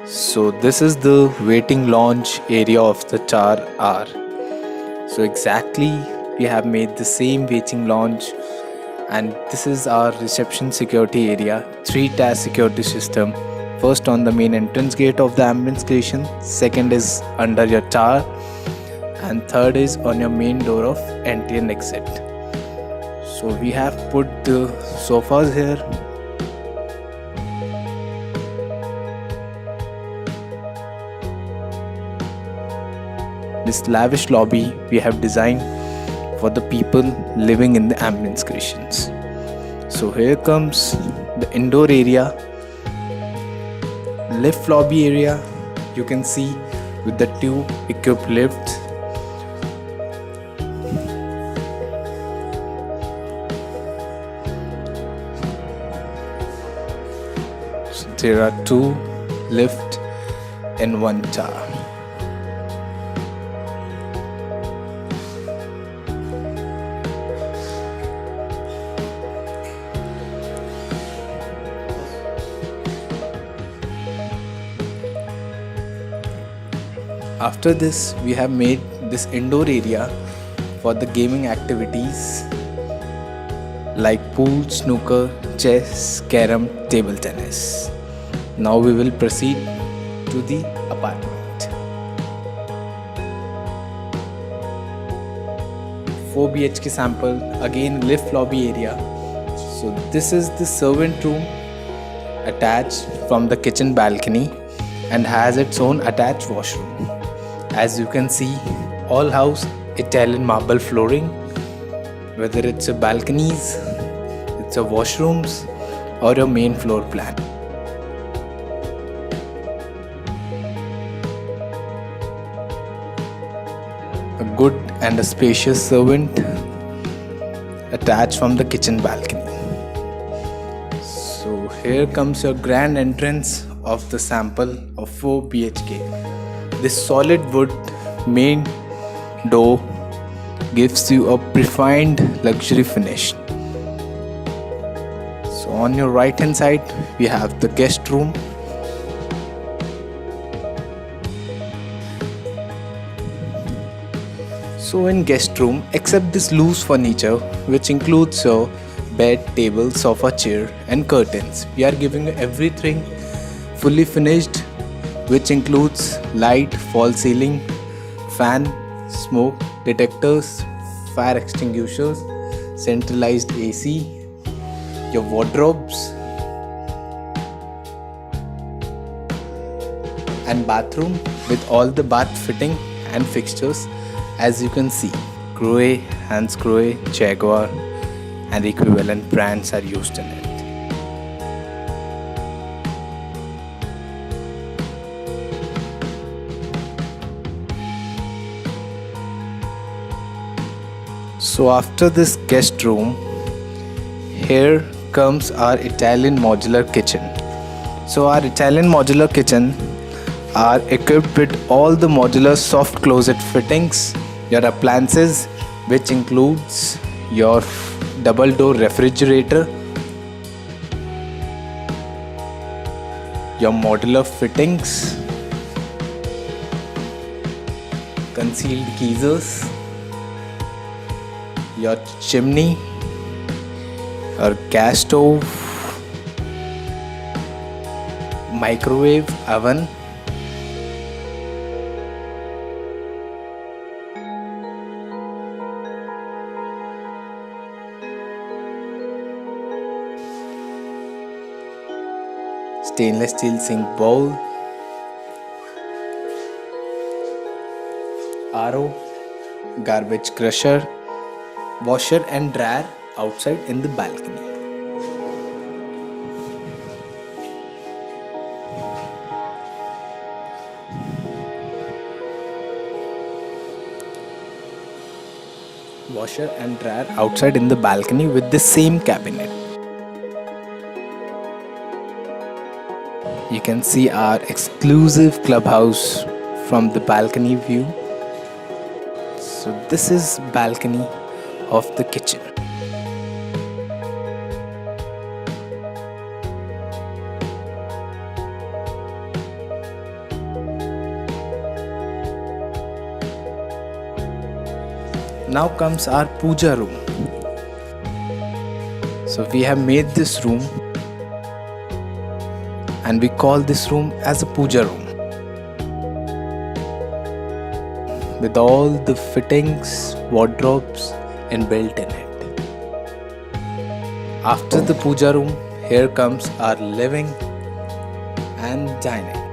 So this is the waiting lounge area of the 4R. So exactly we have made the same waiting lounge, and this is our reception security area, 3 tier security system. First on the main entrance gate of the ambience station, second is under your tower, and third is on your main door of entry and exit. So we have put the sofas here. This lavish lobby we have designed for the people living in the ambience stations. So here comes the indoor area, lift lobby area. You can see with the 2 equipped lifts. So there are 2 lifts in 1 tower. After this, we have made this indoor area for the gaming activities like pool, snooker, chess, carom, table tennis. Now we will proceed to the apartment. 4 BHK sample, again lift lobby area. So this is the servant room attached from the kitchen balcony and has its own attached washroom. As you can see, all house Italian marble flooring, whether it's a balconies, it's a washrooms or your main floor plan. A good and a spacious servant attached from the kitchen balcony. So here comes your grand entrance of the sample of 4 BHK. This solid wood main door gives you a refined luxury finish. So on your right hand side we have the guest room. So in guest room, except this loose furniture which includes your bed, table, sofa, chair and curtains, we are giving you everything fully finished, which includes light, false ceiling, fan, smoke detectors, fire extinguishers, centralized AC, your wardrobes and bathroom with all the bath fitting and fixtures. As you can see, Grohe, Hans Grohe, Jaguar and equivalent brands are used in it. So after this guest room, here comes our Italian modular kitchen. So our Italian modular kitchen are equipped with all the modular soft closet fittings, your appliances which includes your double door refrigerator, your modular fittings, concealed geysers, your chimney, your gas stove, microwave oven, stainless steel sink bowl, RO, garbage crusher, washer and dryer outside in the balcony. Washer and dryer outside in the balcony with the same cabinet. You can see our exclusive clubhouse from the balcony view. So this is balcony of the kitchen. Now comes our puja room. So we have made this room and we call this room as a puja room, with all the fittings, wardrobes inbuilt in it. After the puja room, here comes our living and dining.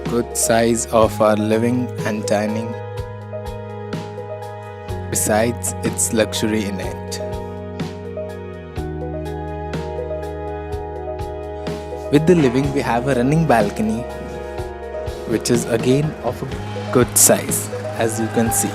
Good size of our living and dining. Besides, it's luxury in it. With the living, we have a running balcony, which is again of a good size, as you can see.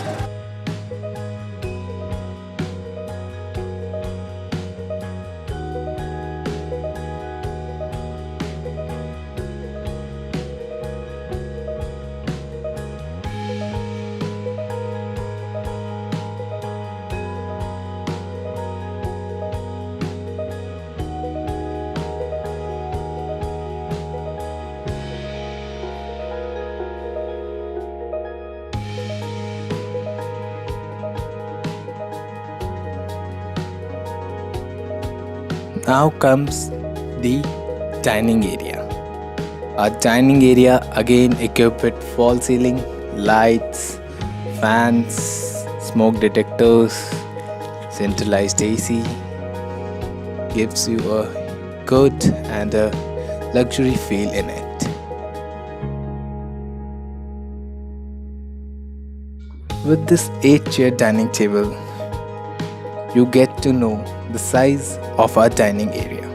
Now comes the dining area. Our dining area again equipped with fall ceiling, lights, fans, smoke detectors, centralized AC. Gives you a good and a luxury feel in it. With this 8-chair dining table, you get to know the size of our dining area.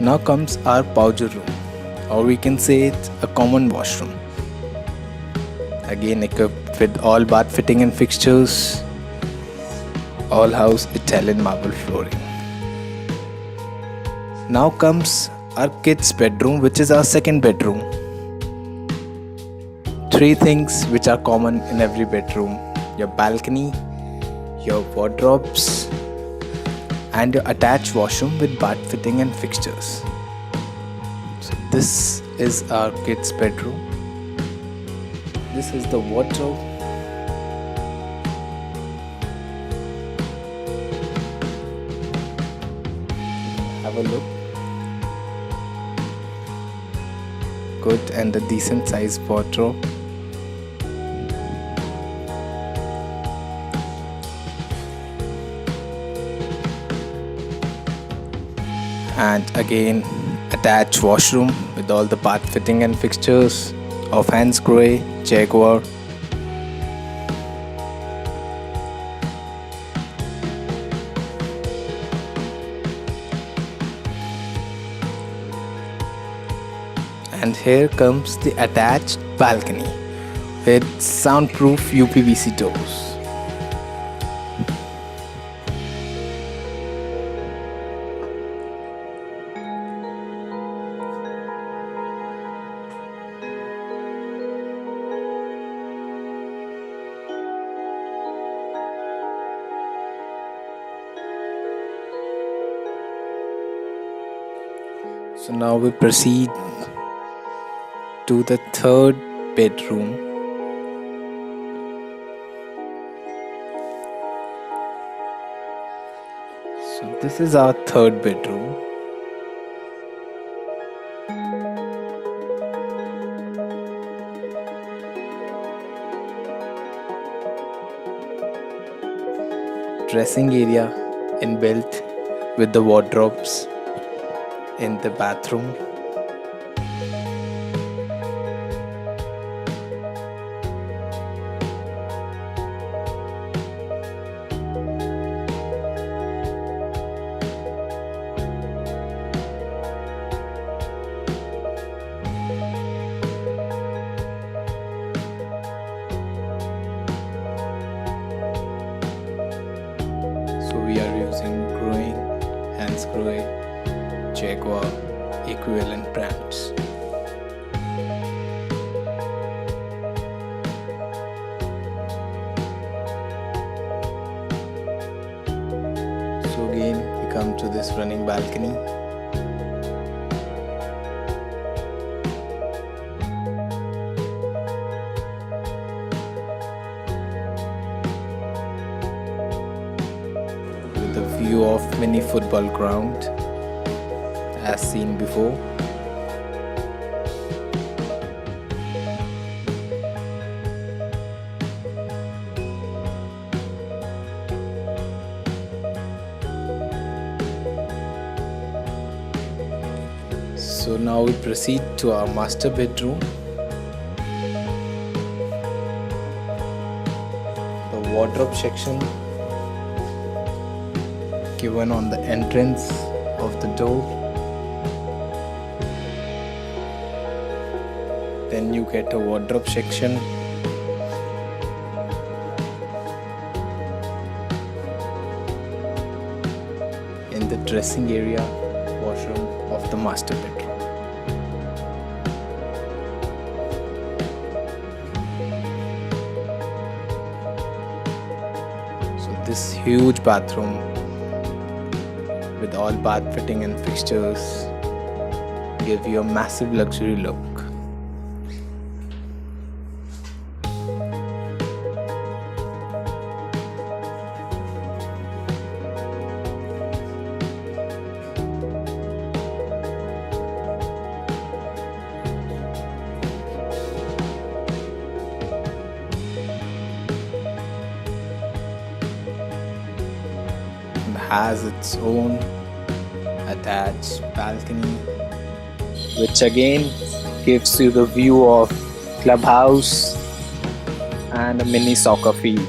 Now comes our powder room, or we can say it's a common washroom. Again equipped with all bath fitting and fixtures, all house Italian marble flooring. Now comes our kids' bedroom, which is our second bedroom. 3 things which are common in every bedroom: your balcony, your wardrobes, and your attached washroom with bath fitting and fixtures. So this is our kids' bedroom. This is the wardrobe. Have a look. Good and a decent sized wardrobe. And again attached washroom with all the bath fitting and fixtures of Hansgrohe, Jaguar. And here comes the attached balcony with soundproof UPVC doors. So now we proceed to the third bedroom. So this is our third bedroom. Dressing area inbuilt with the wardrobes in the bathroom. Jaguar equivalent brands. So again we come to this running balcony. With a view of mini football ground as seen before. So now we proceed to our master bedroom. The wardrobe section given on the entrance of the door. Then you get a wardrobe section. In the dressing area, washroom of the master bedroom. So this huge bathroom with all bath fitting and fixtures give you a massive luxury look. And has its own attached balcony, which again gives you the view of clubhouse and a mini soccer field.